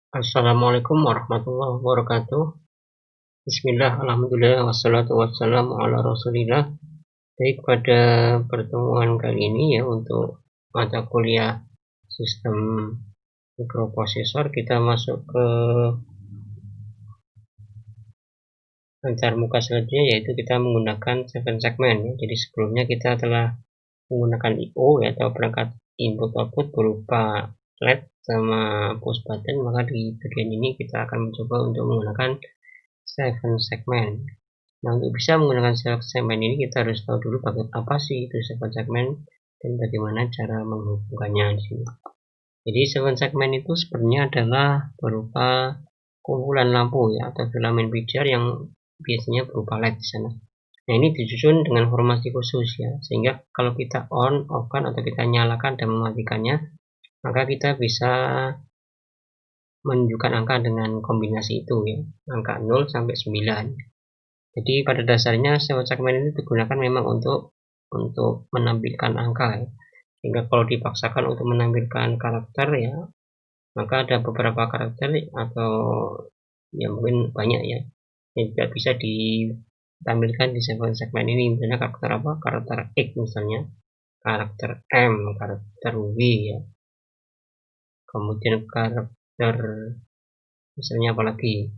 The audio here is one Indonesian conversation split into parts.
Assalamualaikum warahmatullahi wabarakatuh. Bismillah, alhamdulillah, wassalatu wassalamu ala rasulillah. Baik, pada pertemuan kali ini ya untuk mata kuliah sistem mikroprosesor kita masuk ke antarmuka selanjutnya, yaitu kita menggunakan 7 segment ya. Jadi sebelumnya kita telah menggunakan I/O ya, atau perangkat input output berupa LED sama push button, maka di bagian ini kita akan mencoba untuk menggunakan 7 segment. Nah, untuk bisa menggunakan 7 segment ini kita harus tahu dulu apa sih itu 7 segment dan bagaimana cara menghubungkannya di sini. Jadi 7 segment itu sebenarnya adalah berupa kumpulan lampu ya, atau filamen pijar yang biasanya berupa LED di sana. Nah, ini disusun dengan formasi khusus ya, sehingga kalau kita on, off-kan atau kita nyalakan dan mematikannya, maka kita bisa menunjukkan angka dengan kombinasi itu ya, angka 0 sampai 9. Jadi pada dasarnya 7 segmen ini digunakan memang untuk menampilkan angka ya. Sehingga kalau dipaksakan untuk menampilkan karakter ya, maka ada beberapa karakter atau ya mungkin banyak ya yang tidak bisa ditampilkan di 7 segmen ini. Misalnya karakter apa? Karakter X misalnya, karakter M, karakter W ya. Kemudian karakter misalnya apalagi?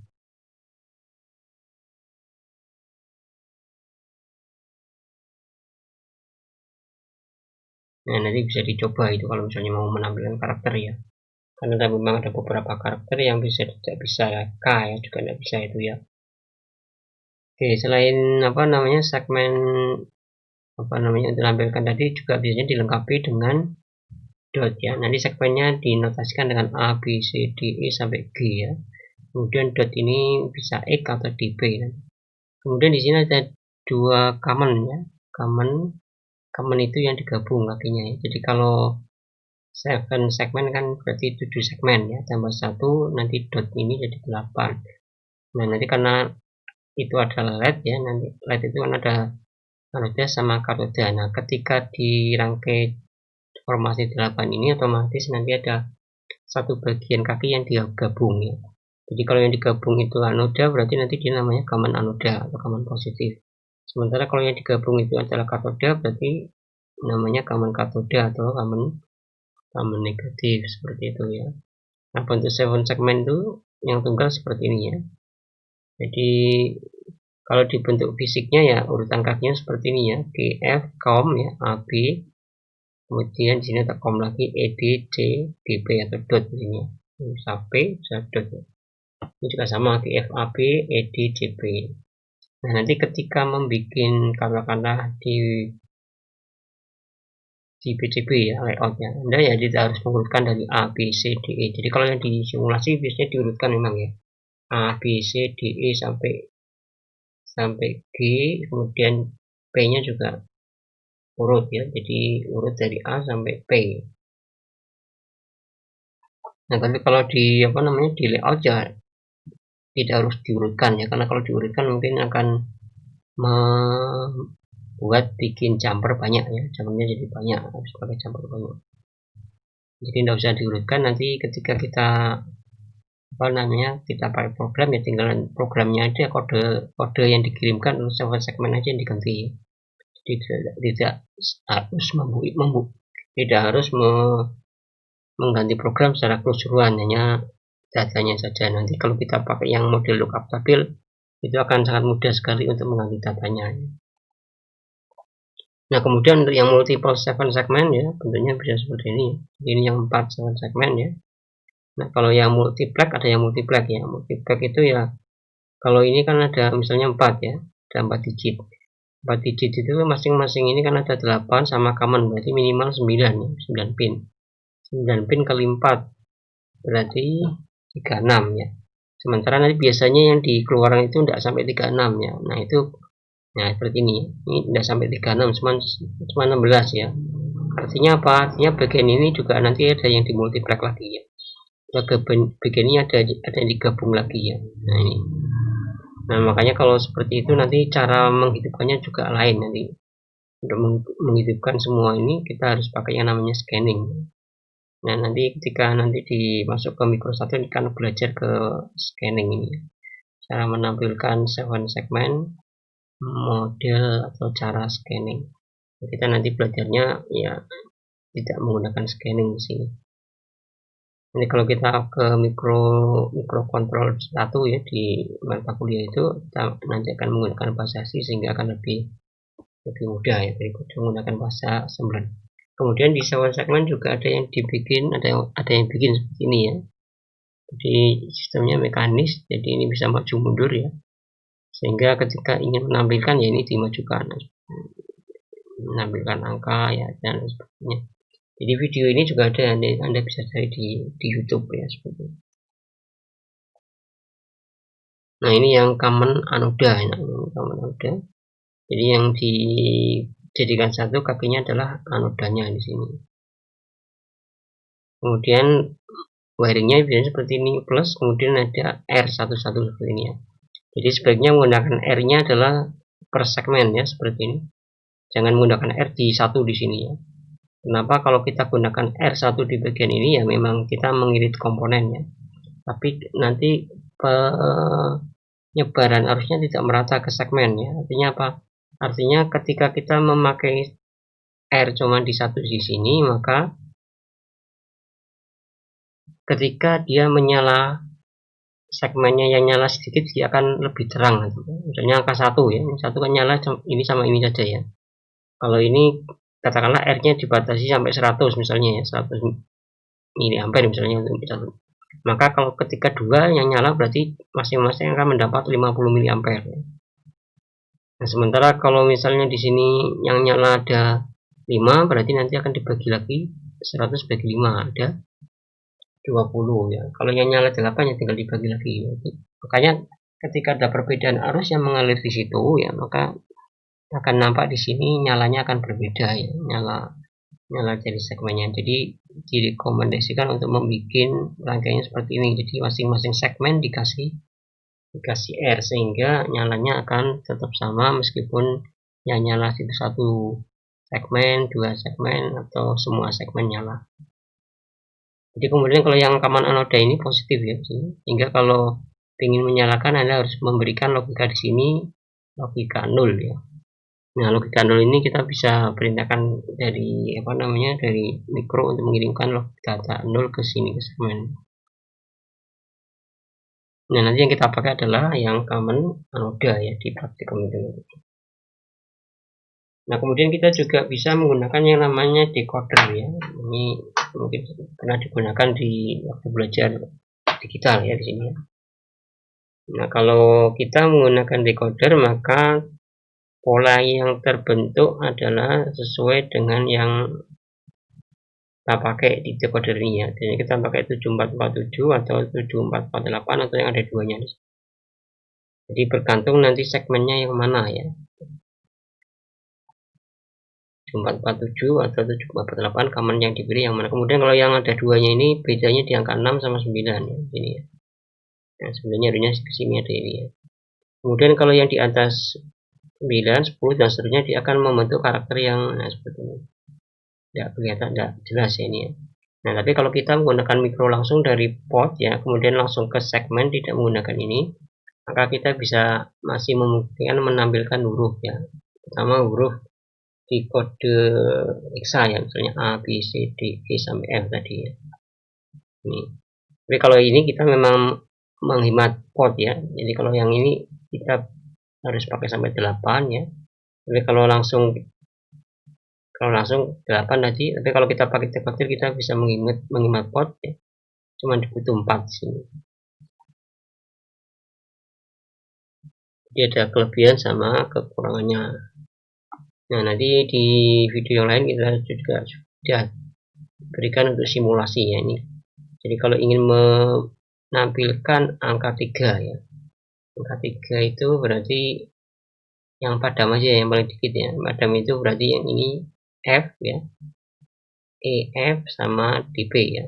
Nah, nanti bisa dicoba itu kalau misalnya mau menampilkan karakter ya. Karena memang ada beberapa karakter yang tidak bisa K ya, juga tidak bisa itu ya. Oke, selain segmen ditampilkan tadi juga biasanya dilengkapi dengan dot ya. Nanti segmennya dinotasikan dengan A, B, C, D, E sampai G ya. Kemudian dot ini bisa X atau DB ya. Kemudian di sini ada dua common ya. Common itu yang digabung kakinya ya. Jadi kalau 7 segmen kan berarti 7 segmen ya, tambah 1 nanti dot ini jadi 8. Nah, nanti karena itu adalah LED ya, nanti LED itu kan ada anoda sama katoda. Nah, ketika dirangkai formasi 8 ini otomatis nanti ada satu bagian kaki yang digabung ya. Jadi kalau yang digabung itu anoda, berarti nanti dia namanya common anoda atau common positif. Sementara kalau yang digabung itu adalah katoda, berarti namanya common katoda atau common negatif, seperti itu ya. Nah, bentuk 7 segmen itu yang tunggal seperti ini ya. Jadi kalau di bentuk fisiknya ya urutan kakinya seperti ini ya, GF, COM ya, AB, kemudian di sini ada COM lagi, ED, C, DP atau dot ini ya. Bisa P, bisa dot ya. Ini juga sama, GF, AB, ED, CP. Nah, nanti ketika membuat katakanlah di PCB ya, layoutnya, Anda ya tidak harus mengurutkan dari A, B, C, D, E. Jadi kalau yang di simulasi biasanya diurutkan memang ya, A, B, C, D, E sampai G, kemudian P-nya juga urut ya, jadi urut dari A sampai P. Nah, tapi kalau di di layout ya tidak harus diurutkan ya, karena kalau diurutkan mungkin akan membuat bikin jumper banyak ya, jumpernya jadi banyak, harus pakai jumper banyak. Jadi tidak usah diurutkan, nanti ketika kita kita pakai program ya tinggal programnya aja, kode yang dikirimkan untuk 7 segmen aja yang diganti. Jadi tidak harus tidak harus mengganti program secara keseluruhan, hanya datanya saja. Nanti kalau kita pakai yang model lookup table itu akan sangat mudah sekali untuk mengganti datanya. Nah, kemudian untuk yang multiple 7 segmen ya bentuknya bisa seperti ini. Ini yang 4 7 segmen ya. Nah, kalau yang multiplex ada yang multiplex ya. Multiplex itu ya kalau ini kan ada misalnya 4 ya, ada 4 digit. 4 digit itu masing-masing ini kan ada 8 sama common, berarti minimal 9 ya, 9 pin. 9 pin kali 4 berarti 36 ya. Sementara nanti biasanya yang dikeluarkan itu tidak sampai 36 ya. Nah, itu seperti ini. Ini tidak sampai 36, cuma 16 ya. Artinya apa? Artinya bagian ini juga nanti ada yang dimultiplex lagi ya. Bagian ini ada yang digabung lagi ya. Nah, ini. Nah, makanya kalau seperti itu nanti cara menghidupkannya juga lain nanti. Untuk menghidupkan semua ini kita harus pakai yang namanya scanning. Nah, nanti ketika nanti dimasuk ke Micro 1 ini kan belajar ke scanning ini. Cara menampilkan 7 segmen, model atau cara scanning. Kita nanti belajarnya ya tidak menggunakan scanning di sini. Ini kalau kita ke mikrokontrol 1 ya di mata kuliah itu, kita nanti akan menggunakan bahasa C sehingga akan lebih mudah ya daripada menggunakan bahasa 9. Kemudian di 7 segmen juga ada yang dibikin, ada yang bikin seperti ini ya. Jadi sistemnya mekanis, jadi ini bisa maju mundur ya. Sehingga ketika ingin menampilkan ya ini dimajukan, menampilkan angka ya dan sebagainya. Jadi video ini juga ada, Anda bisa cari di YouTube ya seperti itu. Nah, ini yang common anoda, common anoda. Jadi yang dijadikan satu kakinya adalah anodanya di sini. Kemudian wiringnya biasanya seperti ini plus, kemudian ada R11 seperti ini ya. Jadi sebaiknya menggunakan R-nya adalah per segmen ya seperti ini. Jangan menggunakan R di satu di sini ya. Kenapa? Kalau kita gunakan R1 di bagian ini ya memang kita mengirit komponennya. Tapi nanti penyebaran arusnya tidak merata ke segmen ya. Artinya apa? Artinya ketika kita memakai R cuma di satu di sini, maka ketika dia menyala segmennya yang nyala sedikit dia akan lebih terang. Misalnya angka 1 ya, 1 kan nyala ini sama ini saja ya. Kalau ini katakanlah R-nya dibatasi sampai 100 misalnya ya, 100 miliampere misalnya untuk maka kalau ketika dua yang nyala berarti masing-masing akan mendapat 50 miliampere. Nah, sementara kalau misalnya di sini yang nyala ada 5 berarti nanti akan dibagi lagi 100 bagi 5 ada 20 ya. Kalau yang nyala 8 ya tinggal dibagi lagi. Makanya ketika ada perbedaan arus yang mengalir di situ ya maka akan nampak di sini nyalanya akan berbeda ya, nyala dari segmennya. Jadi direkomendasikan untuk membuat rangkaiannya seperti ini. Jadi masing-masing segmen dikasih R sehingga nyalanya akan tetap sama meskipun yang nyala itu satu segmen, 2 segmen atau semua segmen nyala. Jadi kemudian kalau yang rekaman anoda ini positif ya, sehingga kalau ingin menyalakan Anda harus memberikan logika di sini logika 0 ya. Nah, logika 0 ini kita bisa perintahkan dari dari mikro untuk mengirimkan logika data 0 ke sini ke segmen. Nah, nanti yang kita pakai adalah yang common anoda ya di praktikum itu. Nah, kemudian kita juga bisa menggunakan yang namanya decoder ya. Ini mungkin pernah digunakan di waktu belajar digital ya di sini. Nah, kalau kita menggunakan decoder maka pola yang terbentuk adalah sesuai dengan yang kita pakai di decoder ini ya. Jadi kita pakai 7447 atau 7448 atau yang ada duanya. Jadi bergantung nanti segmennya yang mana ya. 7447 atau 7448 common yang dipilih yang mana. Kemudian kalau yang ada duanya ini bedanya di angka 6 sama 9 ya. Ini ya. Nah, sebenarnya harusnya di sini ada ini ya. Kemudian kalau yang di atas 9, 10 dan seterusnya dia akan membentuk karakter yang seperti ini. Tidak kelihatan, tidak jelas ya ini ya. Nah, tapi kalau kita menggunakan mikro langsung dari port ya, kemudian langsung ke segmen tidak menggunakan ini, maka kita bisa masih memungkinkan menampilkan huruf ya. Pertama huruf di kode hexa ya, misalnya A, B, C, D, E sampai F tadi ya. Ini. Tapi kalau ini kita memang menghemat port ya. Jadi kalau yang ini kita harus pakai sampai 8 ya. Tapi kalau langsung 8 tadi, tapi kalau kita pakai decoder kita bisa menghemat port ya. Cuma dibutuh 4 di sini. Jadi ada kelebihan sama kekurangannya. Nah, nanti di video yang lain kita juga sudah berikan untuk simulasi ya ini. Jadi kalau ingin menampilkan angka 3 ya. Angka 3 itu berarti yang padam aja yang paling dikit ya. Padam itu berarti yang ini F ya. EF sama DP ya.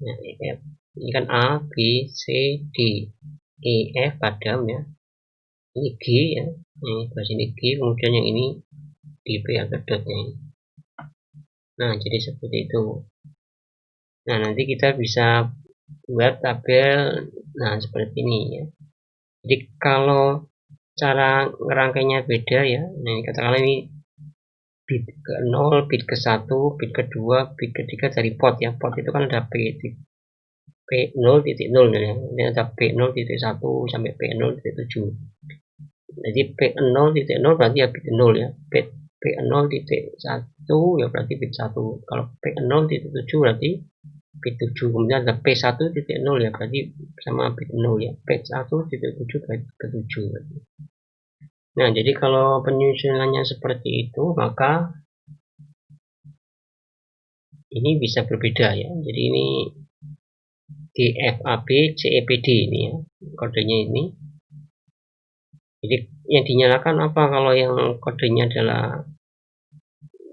Nah, EF. Ini kan A, B, C, D. EF padam ya. Ini G ya. Ini bahas ini G, kemudian yang ini DP atau dotnya ini. Nah, jadi seperti itu. Nah, nanti kita bisa buat tabel, nah seperti ini ya. Jadi kalau cara ngerangkainya beda ya, nah katakanlah ini bit ke 0, bit ke 1, bit kedua, bit ketiga dari pot ya. Pot itu kan ada P0.0 ya. Ini ada P0.1 sampai P0.7. Jadi P0.0 berarti ya bit 0 ya. P0.1 ya berarti bit 1. Kalau P0.7 berarti bit 7. Kemudian ada P1.0 ya berarti sama bit 0 ya. P1.7 berarti bit 7. Nah, jadi kalau penyusunannya seperti itu, maka ini bisa berbeda ya. Jadi ini GFAB CEPD ini ya, kodenya ini. Jadi yang dinyalakan apa kalau yang kodenya adalah,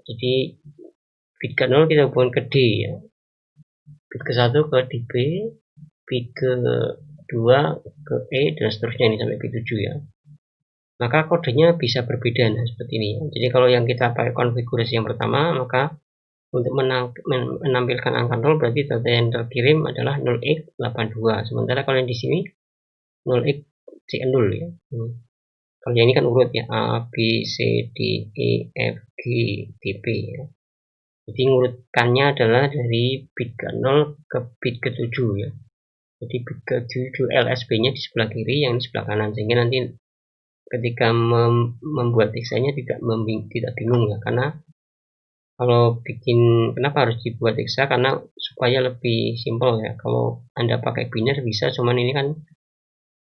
jadi bit ke 0 kita hubungkan ke D ya, bit ke 1 ke DB, bit ke 2 ke E, dan seterusnya ini sampai bit 7 ya. Maka kodenya bisa berbeda, nah seperti ini ya. Jadi kalau yang kita pakai konfigurasi yang pertama, maka untuk menampilkan angka 0 berarti data yang terkirim adalah 0x82. Sementara kalau yang di sini 0x0 ya. Kalau yang ini kan urut ya, A, B, C, D, E, F, G, D, P ya. Jadi ngurutkannya adalah dari bit ke 0 ke bit ke 7 ya. Jadi bit ke 7 LSB-nya di sebelah kiri, yang di sebelah kanan, sehingga nanti ketika membuat heksanya tidak bingung ya, karena kalau bikin, kenapa harus dibuat hexa, karena supaya lebih simpel ya. Kalau Anda pakai biner bisa, cuman ini kan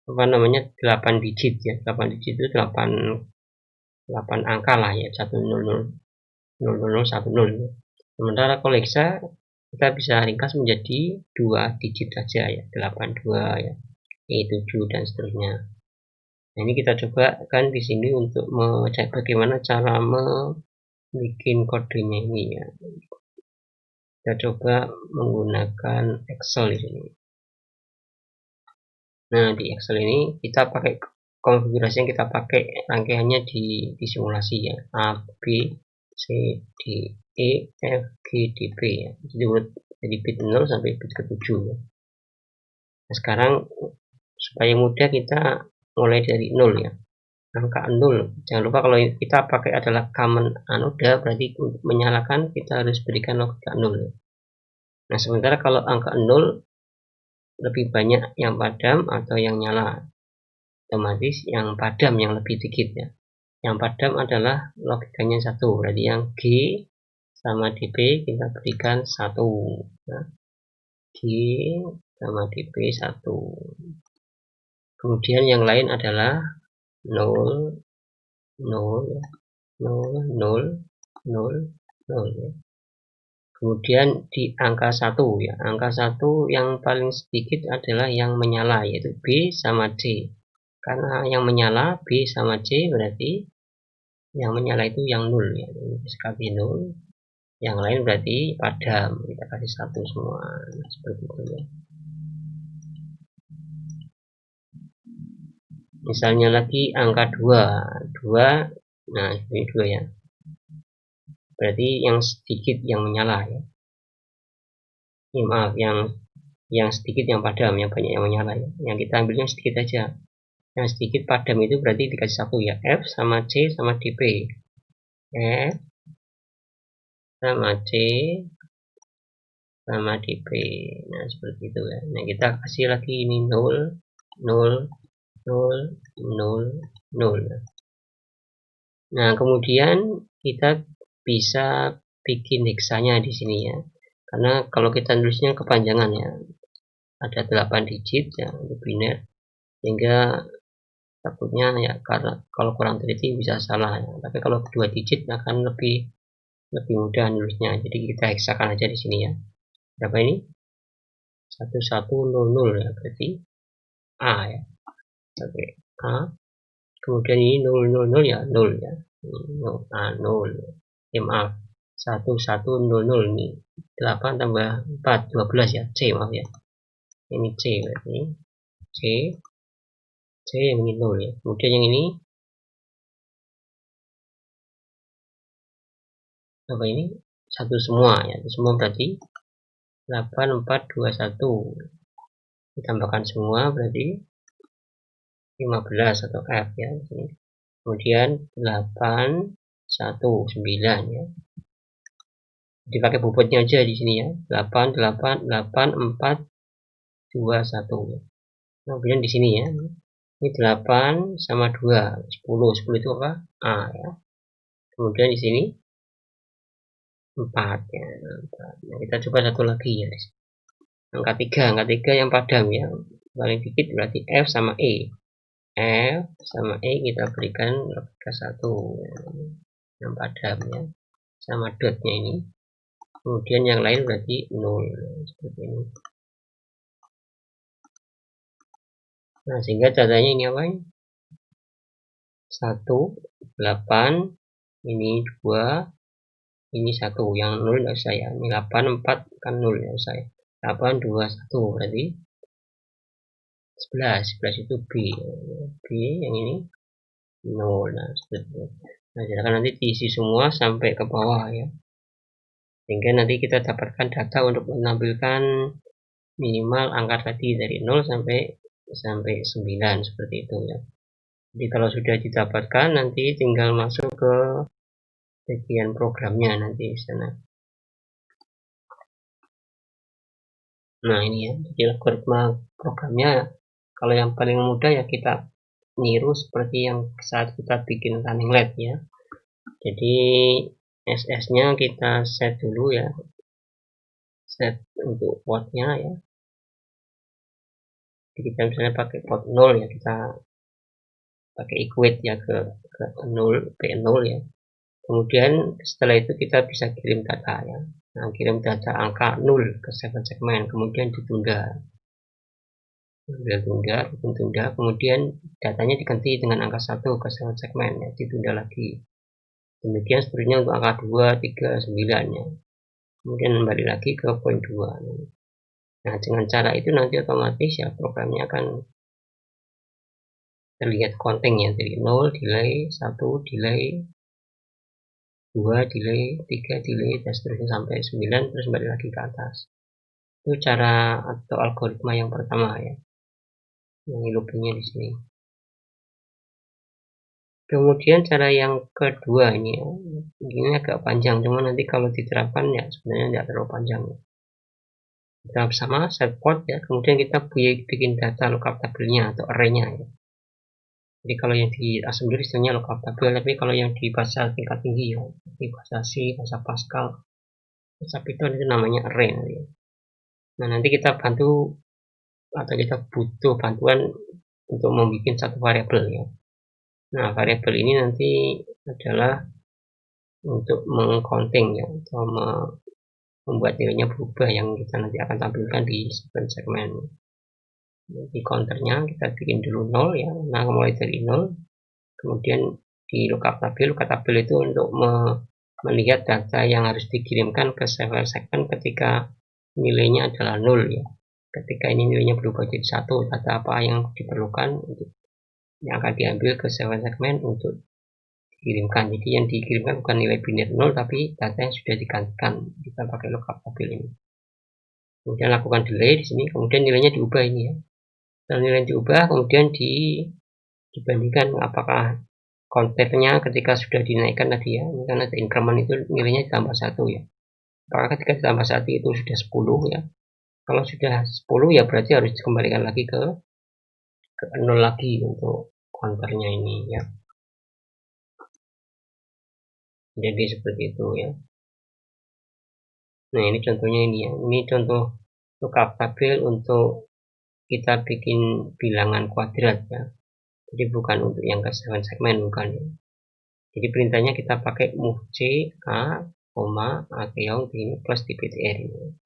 apa namanya 8 digit ya. 8 digit itu 8 angka lah ya, 1000010. Sementara kalau hexa kita bisa ringkas menjadi 2 digit saja ya, 82 ya, E7 dan seterusnya. Nah, ini kita coba kan di sini untuk mengecek bagaimana cara bikin kodenya ini ya. Kita coba menggunakan Excel di sini. Nah, di Excel ini kita pakai konfigurasi yang kita pakai rangkaiannya di simulasi ya. A, B, C, D, E, F, G, D, P ya. Jadi dari bit 0 sampai bit ke 7 ya. Nah, sekarang supaya mudah kita mulai dari 0 ya. Angka 0. Jangan lupa kalau kita pakai adalah common anoda, berarti untuk menyalakan kita harus berikan logika 0 ya. Nah, sementara kalau angka 0 lebih banyak yang padam atau yang nyala, otomatis yang padam yang lebih dikit ya. Yang padam adalah logikanya 1, berarti yang G sama DP kita berikan 1 ya. G sama DP 1. Kemudian yang lain adalah 0 0 0 0 0 0 ya. Kemudian di angka 1 ya, angka 1 yang paling sedikit adalah yang menyala, yaitu B sama C. Karena yang menyala B sama C berarti yang menyala itu yang 0 ya, sekali 0. Yang lain berarti padam, kita kasih 1 semua, nah, seperti itu ya. Misalnya lagi angka 2, nah ini 2 ya, berarti yang sedikit yang menyala ya. Ini maaf, yang sedikit yang padam, yang banyak yang menyala ya. Yang kita ambilnya sedikit aja. Yang sedikit padam itu berarti dikasih 1 ya. F sama C sama DP. F sama C sama DP. Nah, seperti itu ya. Nah, kita kasih lagi ini 0 0 0 0 0. Nah, kemudian kita bisa bikin heksanya di sini ya. Karena kalau kita nulisnya kepanjangan ya. Ada 8 digit ya, biner, sehingga takutnya ya karena kalau kurang teliti bisa salah ya. Tapi kalau 2 digit akan lebih mudah nulisnya. Jadi kita heksakan aja di sini ya. Berapa ini? 1100 ya, berarti A ya. Oke, A. Kemudian ini 000 ya, 0 ya. 0 A 0. Ya, maaf. 1100 ini 8 tambah 4 12 ya. C maaf ya. Ini C berarti. C yang ini 0 ya. Kemudian yang ini apa ini? 1 semua ya. Itu semua berarti 8421. Ditambahkan semua berarti 15 atau F ya. Kemudian 819 ya. Dipakai bobotnya aja di sini ya. 888421 ya. Kemudian di sini ya. Ini 8 sama 2, 10. 10 itu apa? A ya. Kemudian di sini 4 ya. 4. Nah, kita coba satu lagi ya. Angka 3 yang padam ya. Paling dikit berarti F sama E. F sama E kita berikan logika 1 yang padam ya. Sama dotnya ini. Kemudian yang lain berarti 0 seperti ini. Nah, sehingga caranya ini apa? 1, 8, ini 2, ini 1. Yang 0 enggak usah ya. Ini 8, 4 kan 0 enggak usah ya. 8, 2, 1 berarti 11. 11 itu B. B yang ini 0. Nah, seperti itu. Nah, silakan nanti diisi semua sampai ke bawah ya. Sehingga nanti kita dapatkan data untuk menampilkan minimal angka tadi dari 0 sampai 9 seperti itu ya. Jadi kalau sudah didapatkan nanti tinggal masuk ke bagian programnya nanti di sana. Nah, ini ya, jadi algoritma programnya kalau yang paling mudah ya kita niru seperti yang saat kita bikin running lab ya. Jadi SS-nya kita set dulu ya. Set untuk portnya ya. Jadi kita misalnya pakai port 0 ya, kita pakai equate ya ke 0 P0 ya. Kemudian setelah itu kita bisa kirim data ya. Nah, kirim data angka 0 ke 7 segmen, kemudian ditunda. Ditunda, kemudian datanya diganti dengan angka 1 ke 7 segmen ya, ditunda lagi. Demikian seterusnya untuk angka 2, 3, 9 ya. Kemudian kembali lagi ke poin 2. Nah, dengan cara itu nanti otomatis ya programnya akan terlihat counting ya, dari 0 delay, 1 delay, 2 delay, 3 delay, dan seterusnya sampai 9, terus kembali lagi ke atas. Itu cara atau algoritma yang pertama ya. Yang loopingnya di sini. Kemudian cara yang kedua ini ya, ini agak panjang, cuma nanti kalau diterapkan ya sebenarnya tidak terlalu panjang. Kita sama set port ya, kemudian kita bikin data lookup tabelnya atau array-nya ya. Jadi kalau yang di assembly istilahnya lookup tabel, tapi kalau yang di bahasa tingkat tinggi ya, di bahasa C, bahasa Pascal, bahasa Python itu namanya array ya. Nah, nanti kita bantu atau kita butuh bantuan untuk membuat satu variabel ya. Nah, variabel ini nanti adalah untuk mengcounting ya, atau membuat nilainya berubah yang kita nanti akan tampilkan di segmen. Di counternya kita bikin dulu 0 ya. Nah, mulai dari 0, kemudian di lookup tabel itu untuk melihat data yang harus dikirimkan ke server segmen ketika nilainya adalah 0 ya. Ketika ini nilainya berubah jadi 1, data apa yang diperlukan untuk yang akan diambil ke server segmen untuk dikirimkan. Jadi yang dikirimkan bukan nilai biner 0, tapi data yang sudah digantikan. Kita pakai lookup tabel ini. Kemudian lakukan delay di sini, kemudian nilainya diubah ini ya. Setelah nilai diubah, kemudian dibandingkan apakah kontennya ketika sudah dinaikkan tadi ya. Ini kan ada increment itu nilainya ditambah 1 ya. Apakah ketika ditambah 1 itu sudah 10 ya. Kalau sudah 10 ya berarti harus dikembalikan lagi ke 0 lagi untuk counternya ini ya. Jadi seperti itu ya. Nah, ini contohnya ini ya. Ini contoh lookup tabel untuk kita bikin bilangan kuadrat ya. Jadi bukan untuk yang ke segmen bukan ya. Jadi perintahnya kita pakai move c a, a keong ini plus dptr ini.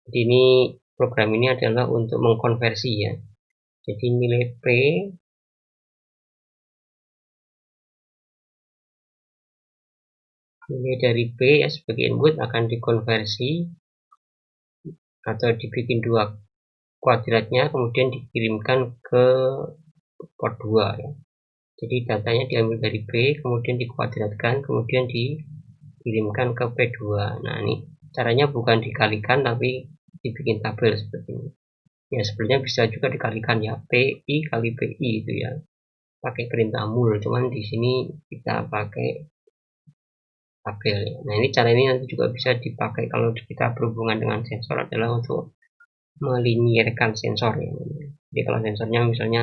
Jadi ini program ini adalah untuk mengkonversi ya. Jadi nilai p nilai dari p ya sebagai input akan dikonversi atau dibikin dua kuadratnya kemudian dikirimkan ke port 2 ya. Jadi datanya diambil dari B kemudian dikuadratkan kemudian dikirimkan ke P2. Nah, ini caranya bukan dikalikan tapi dibikin tabel seperti ini. Ya sebenarnya bisa juga dikalikan ya, PI kali PI itu ya, pakai perintah mul, cuman di sini kita pakai tabel. Nah ini cara ini nanti juga bisa dipakai kalau kita berhubungan dengan sensor, adalah untuk melinierkan sensor ya. Jadi kalau sensornya misalnya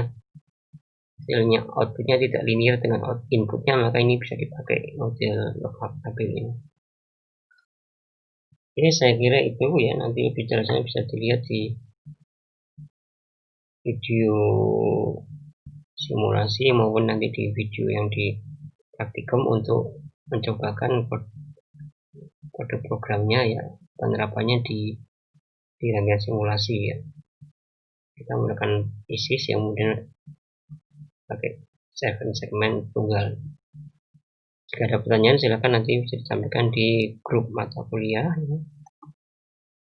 hasilnya outputnya tidak linear dengan inputnya, maka ini bisa dipakai model lookup tabel ini. Ini saya kira itu ya, nanti lebih jelasnya bisa dilihat di video simulasi maupun nanti di video yang di praktikum untuk mencobakan kode programnya ya, penerapannya di rangkaian simulasi ya. Kita menggunakan ISIS yang kemudian pakai 7 segmen tunggal. Jika ada pertanyaan silakan nanti bisa disampaikan di grup mata kuliah ya.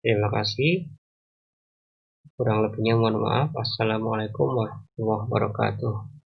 Terima kasih, kurang lebihnya mohon maaf. Wassalamualaikum warahmatullahi wabarakatuh.